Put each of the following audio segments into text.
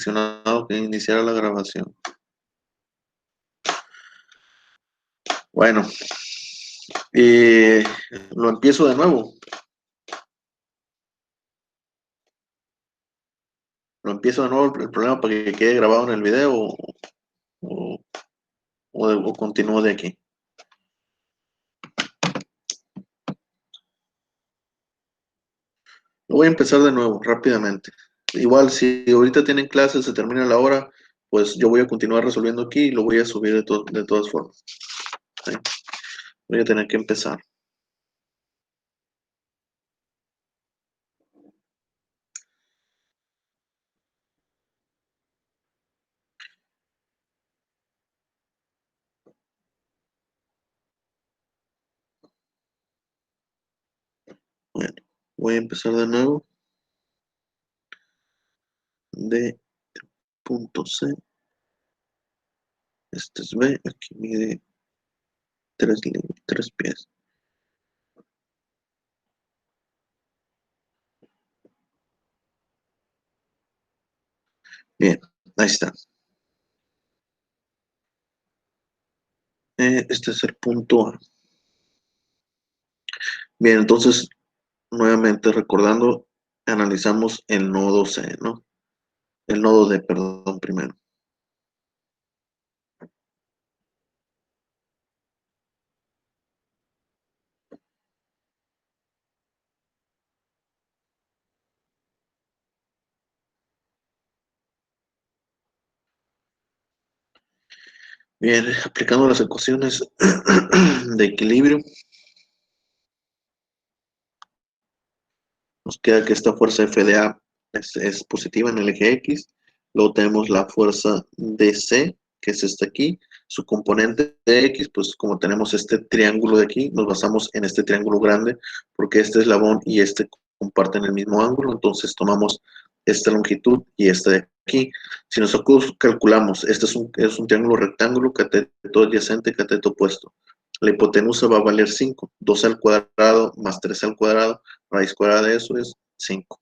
seleccionado que iniciara la grabación. Bueno, lo empiezo de nuevo. Lo empiezo de nuevo el problema para que quede grabado en el video o continúo de aquí. Lo voy a empezar de nuevo rápidamente. Igual, si ahorita tienen clases, se termina la hora, pues yo voy a continuar resolviendo aquí y lo voy a subir de todas formas. ¿Sí? Voy a tener que empezar. Bueno, voy a empezar de nuevo. De punto C. Este es B. Aquí mide 3 pies. Bien, ahí está. Este es el punto A. Bien, entonces, nuevamente recordando, analizamos el nodo C, ¿no? El nodo D, perdón, primero. Bien, aplicando las ecuaciones de equilibrio, nos queda que esta fuerza F de A es positiva en el eje X. Luego tenemos la fuerza DC, que es esta aquí. Su componente de X, pues como tenemos este triángulo de aquí, nos basamos en este triángulo grande, porque este eslabón y este comparten el mismo ángulo. Entonces tomamos esta longitud y esta de aquí. Si nosotros calculamos, este es un triángulo rectángulo, cateto adyacente, cateto opuesto. La hipotenusa va a valer 5. 2 al cuadrado más 3 al cuadrado, raíz cuadrada de eso es 5.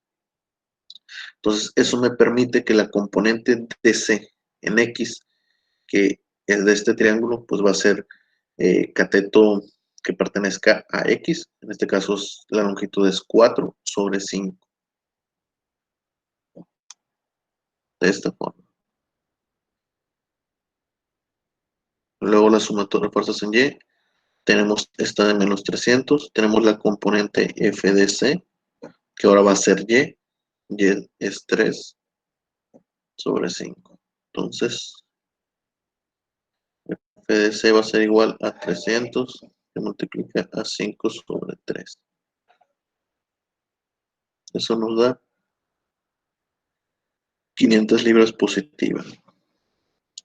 Entonces, eso me permite que la componente de C en X, que es de este triángulo, pues va a ser cateto que pertenezca a X. En este caso, la longitud es 4 sobre 5. De esta forma. Luego la sumatoria de fuerzas en Y. Tenemos esta de menos 300. Tenemos la componente F de C, que ahora va a ser Y. Y es 3 sobre 5. Entonces, F de C va a ser igual a 300 que multiplica a 5 sobre 3. Eso nos da 500 libras positivas.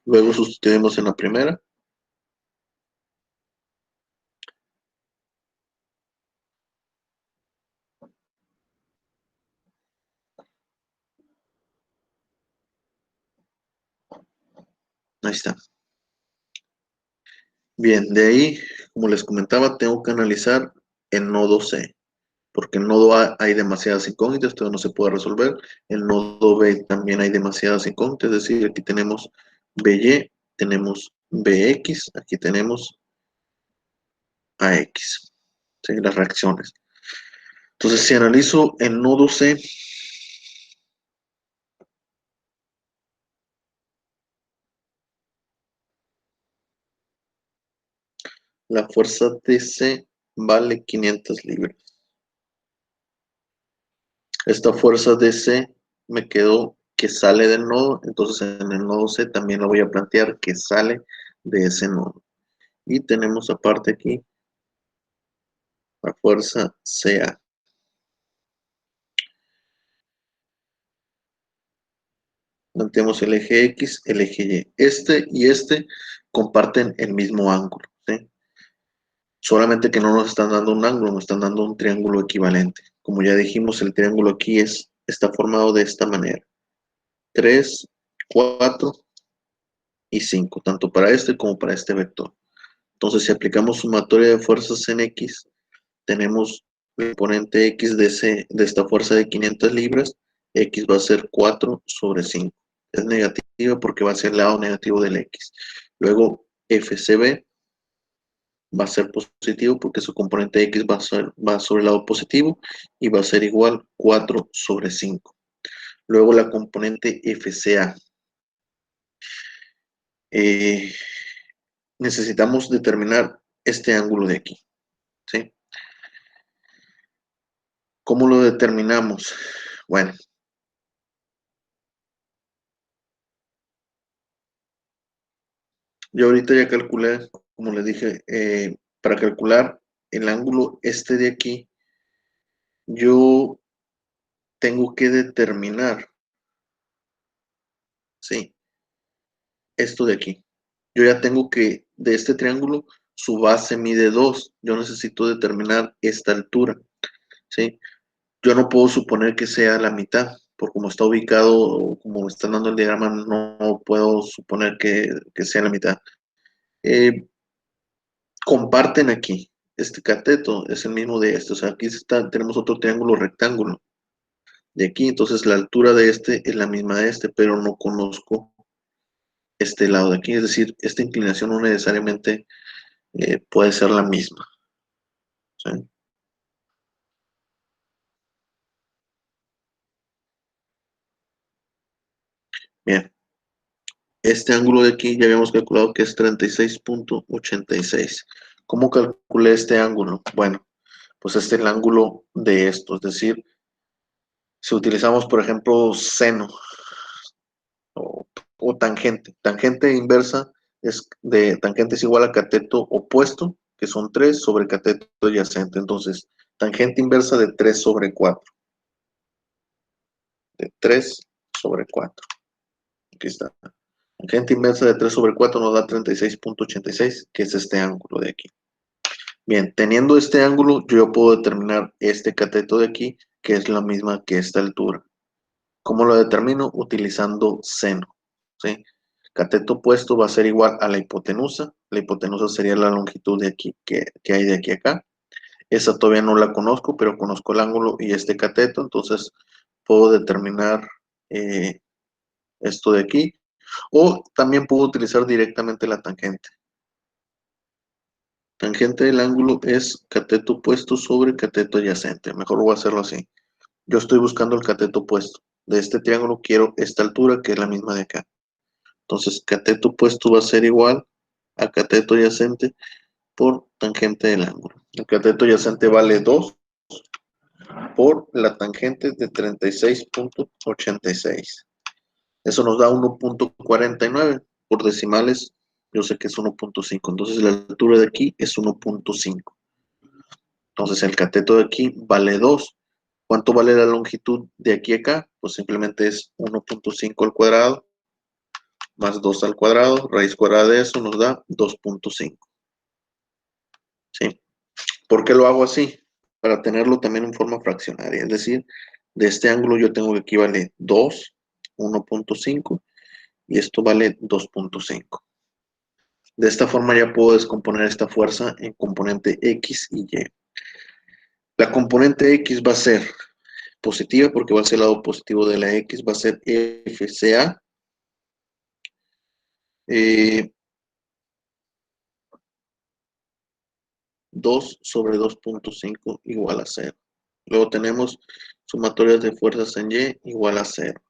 Luego sustituimos en la primera. Ahí está. Bien, de ahí, como les comentaba, tengo que analizar el nodo C, porque en nodo A hay demasiadas incógnitas, esto no se puede resolver. El nodo B también hay demasiadas incógnitas, es decir, aquí tenemos BY, tenemos BX, aquí tenemos AX, ¿sí? Las reacciones. Entonces, si analizo el nodo C, la fuerza DC vale 500 libras. Esta fuerza DC me quedó que sale del nodo, entonces en el nodo C también lo voy a plantear que sale de ese nodo. Y tenemos aparte aquí la fuerza CA. Planteamos el eje X, el eje Y. Este y este comparten el mismo ángulo, ¿sí? Solamente que no nos están dando un ángulo, nos están dando un triángulo equivalente. Como ya dijimos, el triángulo aquí está formado de esta manera. 3, 4 y 5, tanto para este como para este vector. Entonces, si aplicamos sumatoria de fuerzas en X, tenemos el componente X de esta fuerza de 500 libras, X va a ser 4 sobre 5. es negativa porque va a ser el lado negativo del X. Luego FCB va a ser positivo porque su componente X va sobre el lado positivo y va a ser igual 4 sobre 5. Luego la componente FCA. Necesitamos determinar este ángulo de aquí, ¿sí? ¿Cómo lo determinamos? Bueno, yo ahorita ya calculé, como les dije, para calcular el ángulo este de aquí, yo tengo que determinar, ¿sí? Esto de aquí. Yo ya tengo que, de este triángulo, su base mide 2. Yo necesito determinar esta altura, ¿sí? Yo no puedo suponer que sea la mitad, por como está ubicado, o como me están dando el diagrama, no puedo suponer que sea la mitad. Eh, Comparten aquí. Este cateto es el mismo de este. O sea, aquí tenemos otro triángulo rectángulo de aquí. Entonces la altura de este es la misma de este, pero no conozco este lado de aquí. Es decir, esta inclinación no necesariamente puede ser la misma. ¿Sí? Bien. Este ángulo de aquí ya habíamos calculado que es 36,86. ¿Cómo calculé este ángulo? Bueno, pues este es el ángulo de esto. Es decir, si utilizamos, por ejemplo, seno, o, o tangente. Tangente inversa tangente es igual a cateto opuesto, que son 3 sobre cateto adyacente. Entonces, tangente inversa de 3 sobre 4. De 3 sobre 4. Aquí está. Tangente inversa de 3 sobre 4 nos da 36,86, que es este ángulo de aquí. Bien, teniendo este ángulo, yo puedo determinar este cateto de aquí, que es la misma que esta altura. ¿Cómo lo determino? Utilizando seno, ¿sí? Cateto opuesto va a ser igual a la hipotenusa. La hipotenusa sería la longitud de aquí que hay de aquí a acá. Esa todavía no la conozco, pero conozco el ángulo y este cateto, entonces puedo determinar esto de aquí. O también puedo utilizar directamente la tangente. Tangente del ángulo es cateto opuesto sobre cateto adyacente. Mejor voy a hacerlo así. Yo estoy buscando el cateto opuesto. De este triángulo quiero esta altura, que es la misma de acá. Entonces, cateto opuesto va a ser igual a cateto adyacente por tangente del ángulo. El cateto adyacente vale 2 por la tangente de 36,86. Eso nos da 1,49. Por decimales, yo sé que es 1,5. Entonces, la altura de aquí es 1,5. Entonces, el cateto de aquí vale 2. ¿Cuánto vale la longitud de aquí a acá? Pues simplemente es 1,5 al cuadrado más 2 al cuadrado. Raíz cuadrada de eso nos da 2,5. ¿Sí? ¿Por qué lo hago así? Para tenerlo también en forma fraccionaria. Es decir, de este ángulo yo tengo que aquí vale 2, 1,5 y esto vale 2,5. De esta forma ya puedo descomponer esta fuerza en componente X y Y. La componente X va a ser positiva porque va a ser el lado positivo de la X, va a ser FCA. 2 sobre 2,5 igual a 0. Luego tenemos sumatorias de fuerzas en Y igual a 0.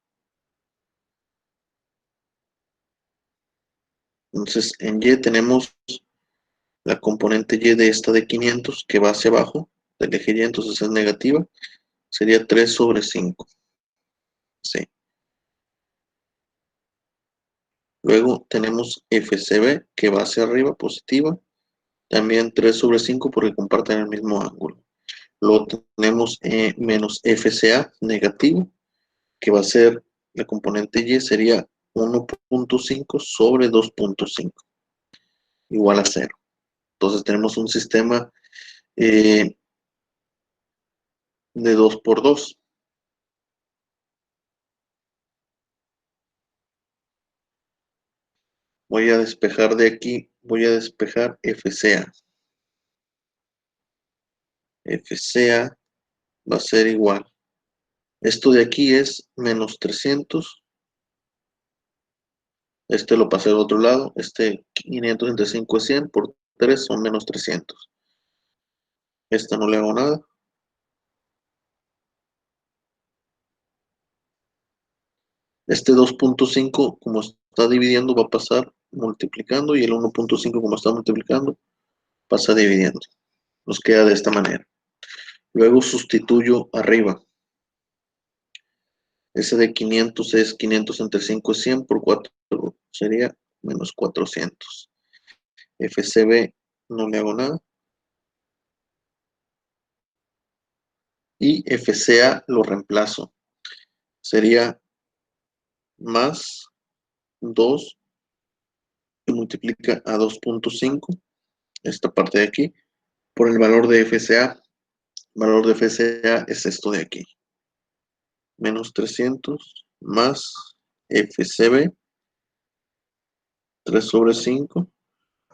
Entonces, en Y tenemos la componente Y de esta de 500 que va hacia abajo del eje Y, entonces es negativa. Sería 3 sobre 5. Sí. Luego tenemos FCB que va hacia arriba, positiva. También 3 sobre 5 porque comparten el mismo ángulo. Luego tenemos menos FCA negativo, que va a ser la componente Y, sería 1,5 sobre 2,5 igual a 0. Entonces tenemos un sistema eh, de 2 por 2. Voy a despejar de aquí, voy a despejar FCA. FCA va a ser igual. Esto de aquí es menos 300 Este lo pasé al otro lado. Este 500 entre 5 es 100. Por 3 son menos 300. Esta no le hago nada. Este 2.5, como está dividiendo, va a pasar multiplicando. Y el 1.5, como está multiplicando, pasa dividiendo. Nos queda de esta manera. Luego sustituyo arriba. Ese de 500 es 500 entre 5 es 100 por 4 sería menos 400. FCB no le hago nada. Y FCA lo reemplazo. Sería más 2 que multiplica a 2.5, esta parte de aquí, por el valor de FCA. El valor de FCA es esto de aquí. Menos 300 más FCB 3 sobre 5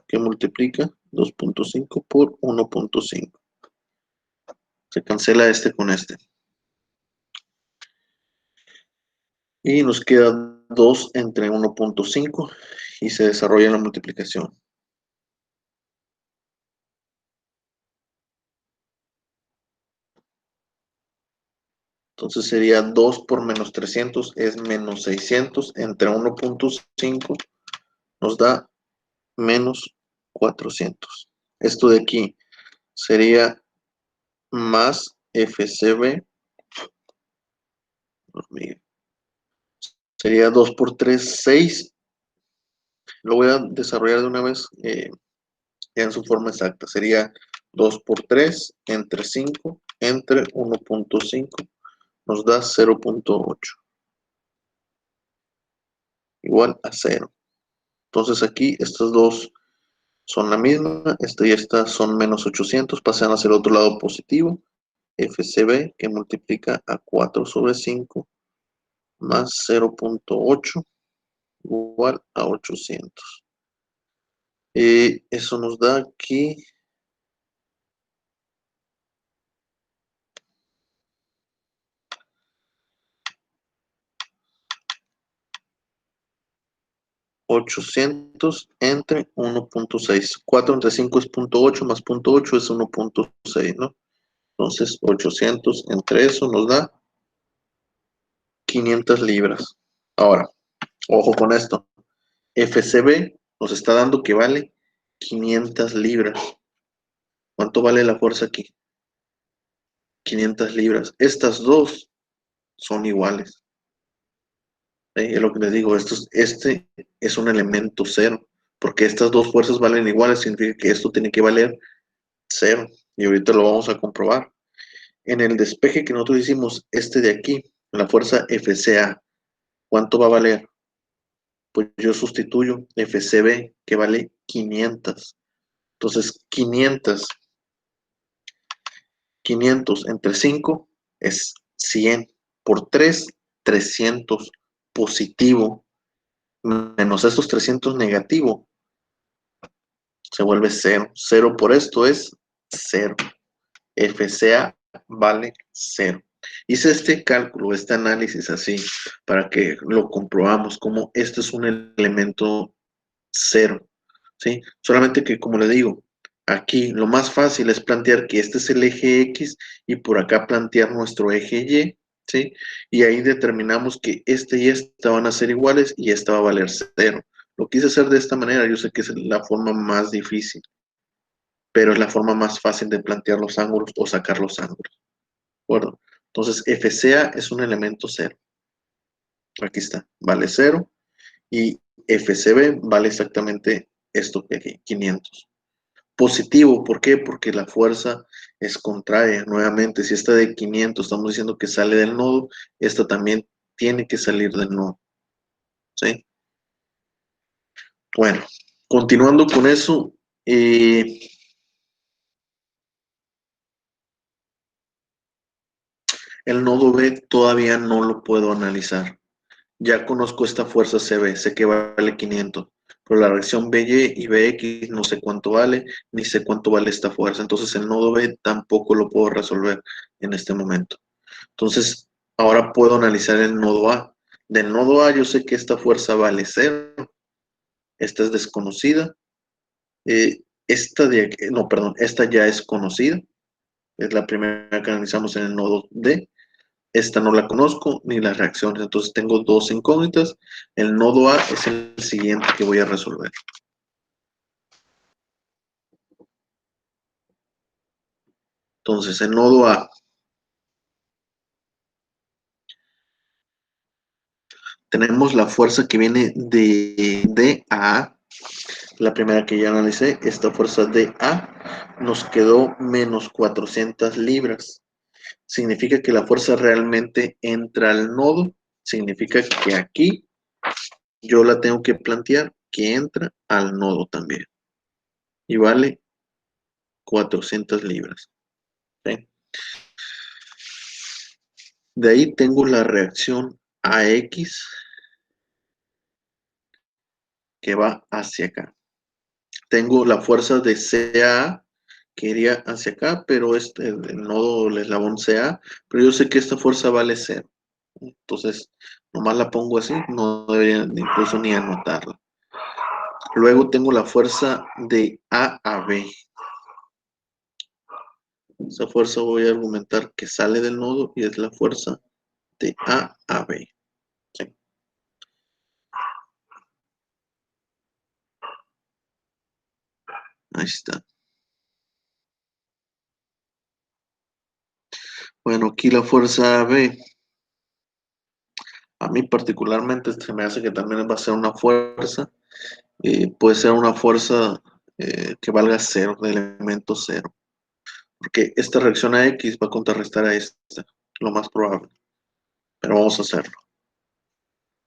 que multiplica 2.5 por 1.5. Se cancela este con este. Y nos queda 2 entre 1.5 y se desarrolla la multiplicación. Entonces sería 2 por menos 300 es menos 600 entre 1.5 nos da menos 400. Esto de aquí sería más FCB. Sería 2 por 3, 6. Lo voy a desarrollar de una vez en su forma exacta. Sería 2 por 3 entre 5 entre 1.5 nos da 0.8. Igual a 0. Entonces aquí estas dos son la misma. Esta y esta son menos 800. Pasan hacia el otro lado positivo. FCB que multiplica a 4 sobre 5 más 0.8 igual a 800. Eso nos da aquí 800 entre 1.6. 4 entre 5 es 0.8 más 0.8 es 1.6, ¿no? Entonces 800 entre eso nos da 500 libras. Ahora, ojo con esto. FCB nos está dando que vale 500 libras. ¿Cuánto vale la fuerza aquí? 500 libras. Estas dos son iguales. Es lo que les digo, este es un elemento cero, porque estas dos fuerzas valen iguales, significa que esto tiene que valer cero, y ahorita lo vamos a comprobar. En el despeje que nosotros hicimos, este de aquí, la fuerza FCA, ¿cuánto va a valer? Pues yo sustituyo FCB, que vale 500. Entonces, 500 entre 5 es 100 por 3, 300 positivo, menos estos 300 negativo, se vuelve 0. 0 por esto es 0. FCA vale 0. Hice este cálculo, este análisis así, para que lo comprobamos como este es un elemento 0. ¿Sí? Solamente que, como le digo, aquí lo más fácil es plantear que este es el eje X y por acá plantear nuestro eje Y, ¿sí? Y ahí determinamos que este y este van a ser iguales y esta va a valer 0. Lo quise hacer de esta manera, yo sé que es la forma más difícil, pero es la forma más fácil de plantear los ángulos o sacar los ángulos. ¿De acuerdo? Entonces, FCA es un elemento 0. Aquí está, vale 0. Y FCB vale exactamente esto que aquí, 500. Positivo, ¿por qué? Porque la fuerza es contraria. Nuevamente, si esta de 500 estamos diciendo que sale del nodo, esta también tiene que salir del nodo. ¿Sí? Bueno, continuando con eso, el nodo B todavía no lo puedo analizar. Ya conozco esta fuerza CB, sé que vale 500, pero la reacción BY y BX no sé cuánto vale, ni sé cuánto vale esta fuerza. Entonces el nodo B tampoco lo puedo resolver en este momento. Entonces ahora puedo analizar el nodo A. Del nodo A yo sé que esta fuerza vale 0, esta es desconocida. Esta ya es conocida. Es la primera que analizamos en el nodo D. Esta no la conozco, ni las reacciones. Entonces tengo dos incógnitas. El nodo A es el siguiente que voy a resolver. Entonces, el nodo A. Tenemos la fuerza que viene de D a A. La primera que ya analicé, esta fuerza de A nos quedó menos 400 libras. Significa que la fuerza realmente entra al nodo. Significa que aquí yo la tengo que plantear que entra al nodo también. Y vale 400 libras. ¿Sí? De ahí tengo la reacción AX que va hacia acá. Tengo la fuerza de CA que iría hacia acá, pero el nodo, el eslabón CA, pero yo sé que esta fuerza vale 0. Entonces, nomás la pongo así, no debería incluso ni anotarla. Luego tengo la fuerza de A a B. Esa fuerza voy a argumentar que sale del nodo y es la fuerza de A a B. ¿Sí? Ahí está. Bueno, aquí la fuerza AB, a mí particularmente se me hace que también va a ser una fuerza, puede ser una fuerza que valga 0, de elemento 0, porque esta reacción a X va a contrarrestar a esta, lo más probable, pero vamos a hacerlo.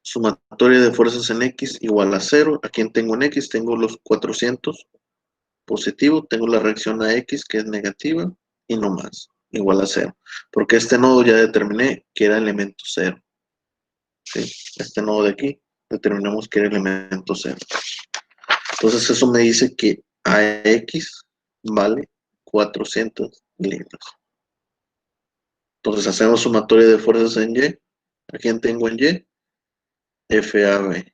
Sumatoria de fuerzas en X igual a 0, ¿a quién tengo en X? Tengo los 400 positivo, tengo la reacción a X que es negativa y no más, igual a 0, porque este nodo ya determiné que era elemento 0. ¿Sí? Este nodo de aquí determinamos que era elemento 0. Entonces eso me dice que AX vale 400 libras. Entonces hacemos sumatoria de fuerzas en Y. ¿A quién tengo en Y? FAB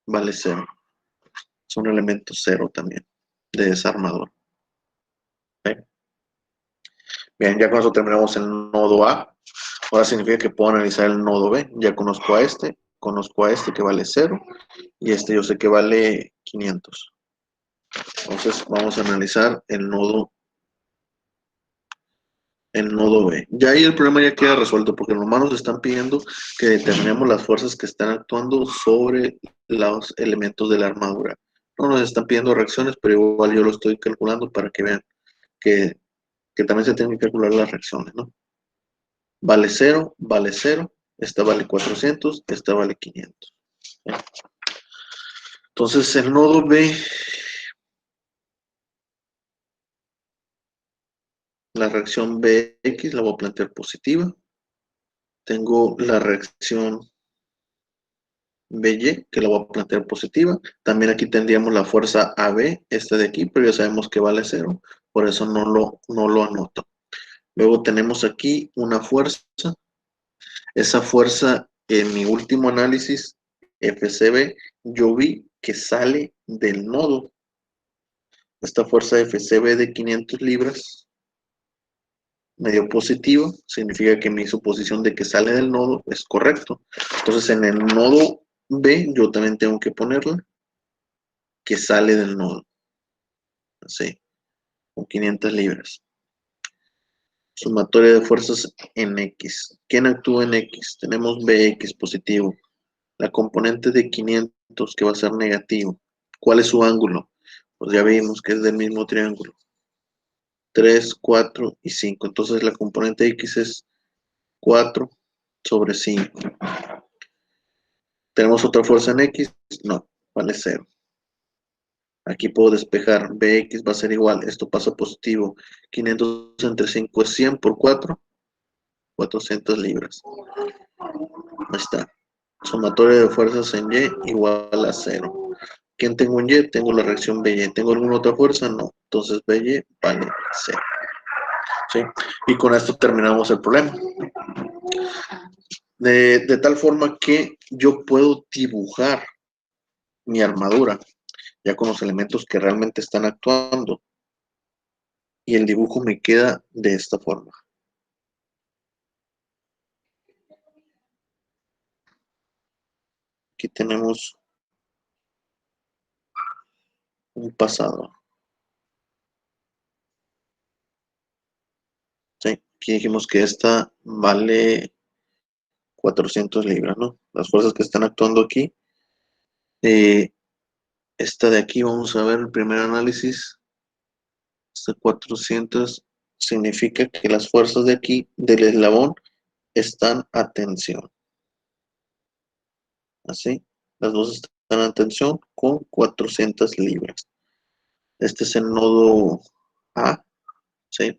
vale 0. Es un elemento 0 también, de desarmador. ¿Sí? Bien, ya con eso terminamos el nodo A. Ahora significa que puedo analizar el nodo B. Ya conozco a este que vale 0 y este yo sé que vale 500. Entonces vamos a analizar el nodo B. Ya ahí el problema ya queda resuelto porque los humanos están pidiendo que determinemos las fuerzas que están actuando sobre los elementos de la armadura. No nos están pidiendo reacciones, pero igual yo lo estoy calculando para que vean que también se tienen que calcular las reacciones, ¿no? Vale 0, esta vale 400, esta vale 500. ¿Sí? Entonces el nodo B, la reacción BX la voy a plantear positiva. Tengo la reacción BY, que la voy a plantear positiva. También aquí tendríamos la fuerza AB, esta de aquí, pero ya sabemos que vale 0, por eso no lo anoto. Luego tenemos aquí una fuerza. Esa fuerza, en mi último análisis, FCB, yo vi que sale del nodo. Esta fuerza FCB de 500 libras me dio positivo, significa que mi suposición de que sale del nodo es correcto. Entonces en el nodo B yo también tengo que ponerla que sale del nodo. Así, con 500 libras. Sumatoria de fuerzas en X. ¿Quién actúa en X? Tenemos BX positivo. La componente de 500 que va a ser negativo. ¿Cuál es su ángulo? Pues ya vimos que es del mismo triángulo. 3, 4 y 5. Entonces la componente X es 4 sobre 5. ¿Tenemos otra fuerza en X? No, vale 0. Aquí puedo despejar. Bx va a ser igual. Esto pasa positivo. 500 entre 5 es 100 por 4. 400 libras. Ahí está. Sumatoria de fuerzas en Y igual a 0. ¿Quién tengo en Y? Tengo la reacción BY. ¿Tengo alguna otra fuerza? No. Entonces BY vale 0. ¿Sí? Y con esto terminamos el problema. De tal forma que yo puedo dibujar mi armadura, ya con los elementos que realmente están actuando. Y el dibujo me queda de esta forma. Aquí tenemos un pasado. ¿Sí? Aquí dijimos que esta vale 400 libras, ¿no? Las fuerzas que están actuando aquí. Esta de aquí, vamos a ver el primer análisis. Esta 400 significa que las fuerzas de aquí, del eslabón, están a tensión. Así, las dos están a tensión con 400 libras. Este es el nodo A, ¿sí?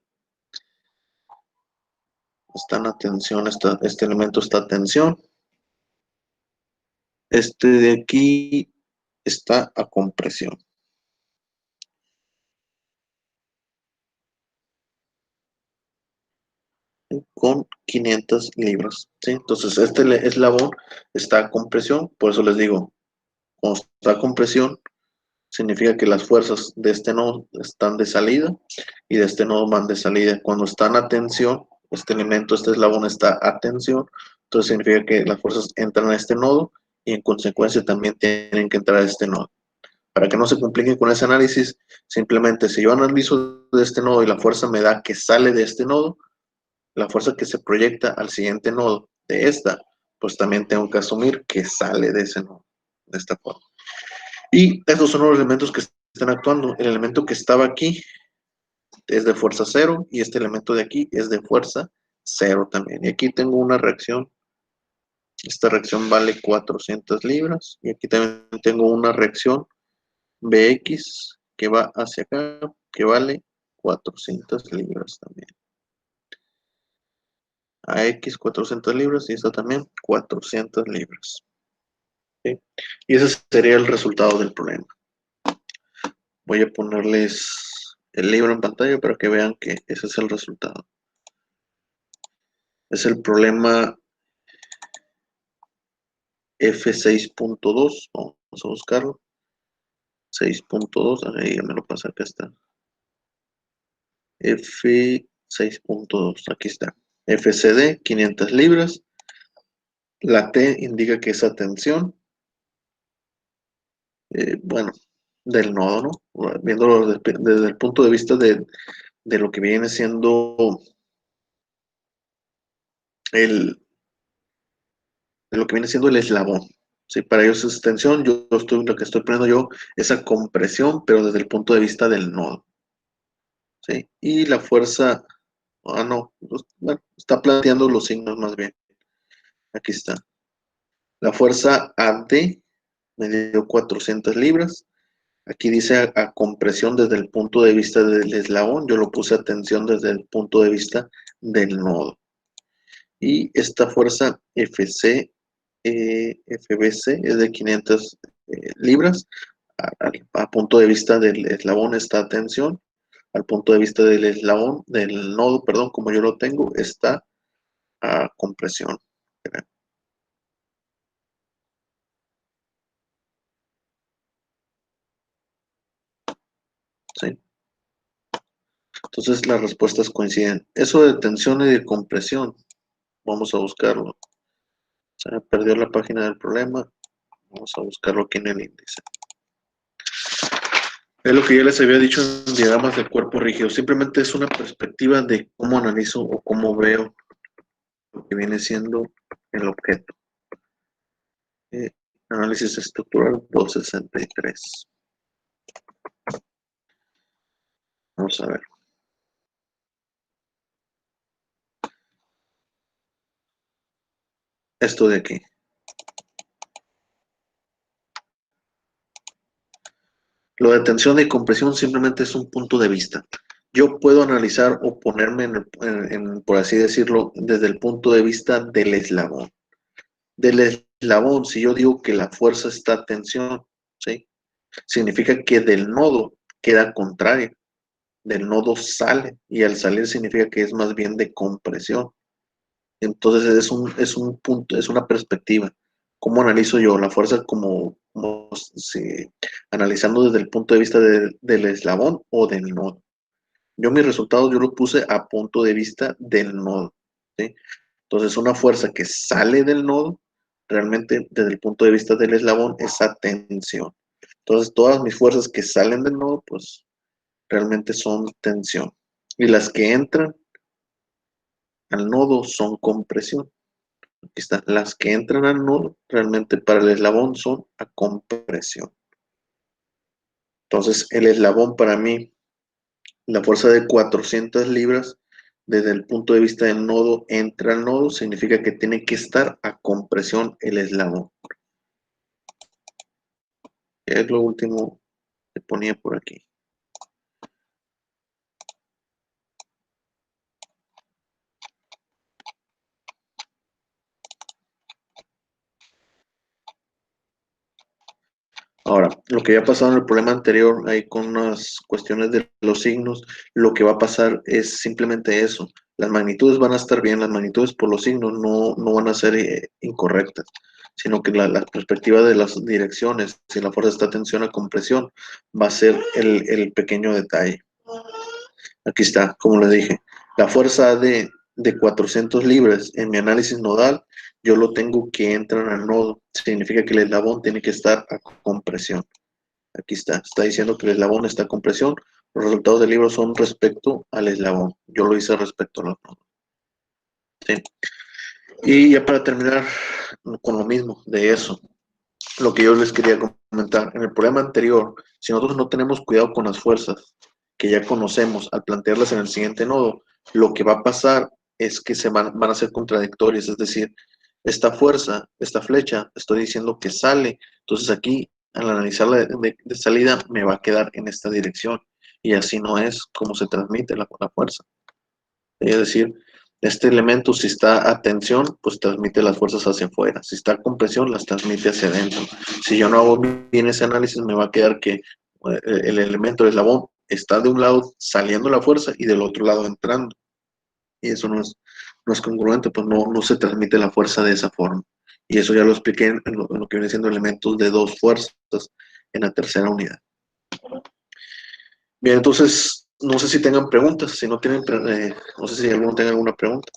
Está a tensión, este elemento está a tensión. Este de aquí está a compresión. Con 500 libras, ¿sí? Entonces, este eslabón está a compresión, por eso les digo, cuando está a compresión, significa que las fuerzas de este nodo están de salida y de este nodo van de salida. Cuando están a tensión, este elemento, este eslabón está a tensión, entonces significa que las fuerzas entran a este nodo y en consecuencia también tienen que entrar a este nodo. Para que no se compliquen con ese análisis, simplemente si yo analizo de este nodo y la fuerza me da que sale de este nodo, la fuerza que se proyecta al siguiente nodo de esta, pues también tengo que asumir que sale de ese nodo, de esta forma. Y estos son los elementos que están actuando. El elemento que estaba aquí es de fuerza 0 y este elemento de aquí es de fuerza 0 también. Y aquí tengo una reacción. Esta reacción vale 400 libras. Y aquí también tengo una reacción Bx que va hacia acá, que vale 400 libras también. AX 400 libras y esta también 400 libras. ¿Sí? Y ese sería el resultado del problema. Voy a ponerles el libro en pantalla para que vean que ese es el resultado. Es el problema F6.2. Vamos a buscarlo. 6.2. Ahí ya me lo pasa. Acá está. F6.2. Aquí está. FCD 500 libras. La T indica que es a tensión. Bueno, del nodo, ¿no? Viéndolo desde el punto de vista de lo que viene siendo el, de lo que viene siendo el eslabón. ¿Sí? Para ellos es tensión, lo que estoy poniendo yo es a compresión, pero desde el punto de vista del nodo. ¿Sí? Y la fuerza, no, bueno, está planteando los signos más bien. Aquí está. La fuerza AD me dio 400 libras. Aquí dice a compresión desde el punto de vista del eslabón, yo lo puse a tensión desde el punto de vista del nodo. Y esta fuerza FC, FBC es de 500 libras. A punto de vista del eslabón está a tensión. Al punto de vista del eslabón, del nodo, perdón, como yo lo tengo, está a compresión. ¿Sí? Entonces las respuestas coinciden. Eso de tensión y de compresión, vamos a buscarlo. Se me perdió la página del problema. Vamos a buscarlo aquí en el índice. Es lo que ya les había dicho en diagramas de cuerpo rígido. Simplemente es una perspectiva de cómo analizo o cómo veo lo que viene siendo el objeto. Análisis estructural 263. Vamos a ver. Esto de aquí. Lo de tensión y compresión simplemente es un punto de vista. Yo puedo analizar o ponerme, por así decirlo, desde el punto de vista del eslabón. Del eslabón, si yo digo que la fuerza está a tensión, ¿sí? Significa que del nodo queda contrario. Del nodo sale y al salir significa que es más bien de compresión. Entonces es un punto, es una perspectiva. ¿Cómo analizo yo la fuerza como si, analizando desde el punto de vista del eslabón o del nodo? Yo mis resultados yo los puse a punto de vista del nodo, ¿sí? Entonces una fuerza que sale del nodo, realmente desde el punto de vista del eslabón, es a tensión. Entonces todas mis fuerzas que salen del nodo, pues realmente son tensión. Y las que entran al nodo son compresión. Aquí está. Las que entran al nodo realmente para el eslabón son a compresión. Entonces el eslabón para mí, la fuerza de 400 libras, desde el punto de vista del nodo, entra al nodo, significa que tiene que estar a compresión el eslabón. Es lo último que ponía por aquí. Ahora, lo que había pasado en el problema anterior, ahí con unas cuestiones de los signos, lo que va a pasar es simplemente eso. Las magnitudes van a estar bien, las magnitudes por los signos no van a ser incorrectas, sino que la perspectiva de las direcciones, si la fuerza está tensión a compresión, va a ser el pequeño detalle. Aquí está, como les dije, la fuerza de 400 libras en mi análisis nodal, yo lo tengo que entrar al nodo. Significa que el eslabón tiene que estar a compresión. Aquí está diciendo que el eslabón está a compresión. Los resultados del libro son respecto al eslabón. Yo lo hice respecto a los nodos. ¿Sí? Y ya para terminar con lo mismo de eso, lo que yo les quería comentar, en el problema anterior, si nosotros no tenemos cuidado con las fuerzas que ya conocemos al plantearlas en el siguiente nodo, lo que va a pasar es que van a ser contradictorias, es decir, esta fuerza, esta flecha, estoy diciendo que sale, entonces aquí al analizarla de salida me va a quedar en esta dirección y así no es como se transmite la fuerza. Es decir, este elemento, si está a tensión, pues transmite las fuerzas hacia afuera. Si está a compresión, las transmite hacia adentro. Si yo no hago bien ese análisis, me va a quedar que el elemento del eslabón está de un lado saliendo la fuerza y del otro lado entrando. Y eso no es congruente, pues no se transmite la fuerza de esa forma. Y eso ya lo expliqué en lo que viene siendo elementos de dos fuerzas en la tercera unidad. Bien, entonces, no sé si tengan preguntas. Si no tienen, no sé si alguno tenga alguna pregunta.